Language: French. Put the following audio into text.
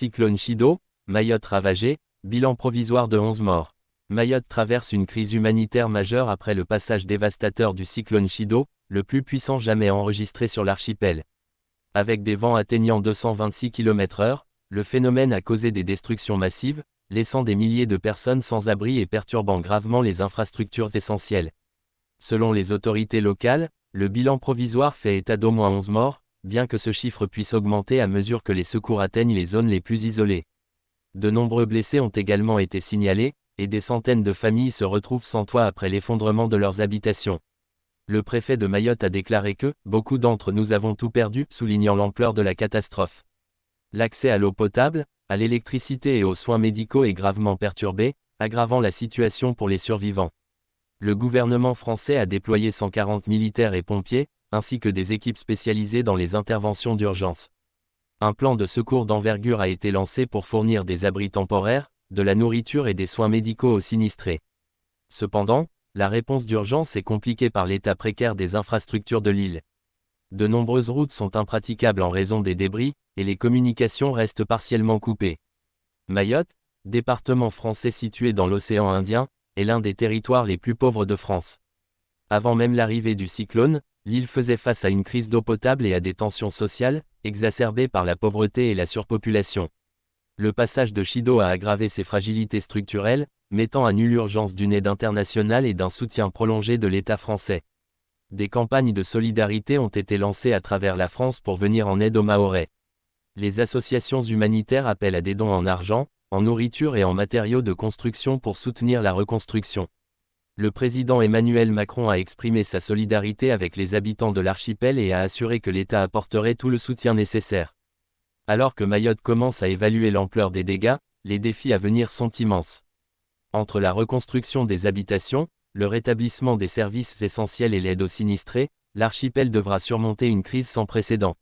Cyclone Chido, Mayotte ravagée, bilan provisoire de 11 morts. Mayotte traverse une crise humanitaire majeure après le passage dévastateur du cyclone Chido, le plus puissant jamais enregistré sur l'archipel. Avec des vents atteignant 226 km/h, le phénomène a causé des destructions massives, laissant des milliers de personnes sans abri et perturbant gravement les infrastructures essentielles. Selon les autorités locales, le bilan provisoire fait état d'au moins 11 morts, bien que ce chiffre puisse augmenter à mesure que les secours atteignent les zones les plus isolées. De nombreux blessés ont également été signalés, et des centaines de familles se retrouvent sans toit après l'effondrement de leurs habitations. Le préfet de Mayotte a déclaré que « Beaucoup d'entre nous avons tout perdu », soulignant l'ampleur de la catastrophe. L'accès à l'eau potable, à l'électricité et aux soins médicaux est gravement perturbé, aggravant la situation pour les survivants. Le gouvernement français a déployé 140 militaires et pompiers, ainsi que des équipes spécialisées dans les interventions d'urgence. Un plan de secours d'envergure a été lancé pour fournir des abris temporaires, de la nourriture et des soins médicaux aux sinistrés. Cependant, la réponse d'urgence est compliquée par l'état précaire des infrastructures de l'île. De nombreuses routes sont impraticables en raison des débris, et les communications restent partiellement coupées. Mayotte, département français situé dans l'océan Indien, est l'un des territoires les plus pauvres de France. Avant même l'arrivée du cyclone, l'île faisait face à une crise d'eau potable et à des tensions sociales, exacerbées par la pauvreté et la surpopulation. Le passage de Chido a aggravé ces fragilités structurelles, mettant à nu l'urgence d'une aide internationale et d'un soutien prolongé de l'État français. Des campagnes de solidarité ont été lancées à travers la France pour venir en aide aux Mahorais. Les associations humanitaires appellent à des dons en argent, en nourriture et en matériaux de construction pour soutenir la reconstruction. Le président Emmanuel Macron a exprimé sa solidarité avec les habitants de l'archipel et a assuré que l'État apporterait tout le soutien nécessaire. Alors que Mayotte commence à évaluer l'ampleur des dégâts, les défis à venir sont immenses. Entre la reconstruction des habitations, le rétablissement des services essentiels et l'aide aux sinistrés, l'archipel devra surmonter une crise sans précédent.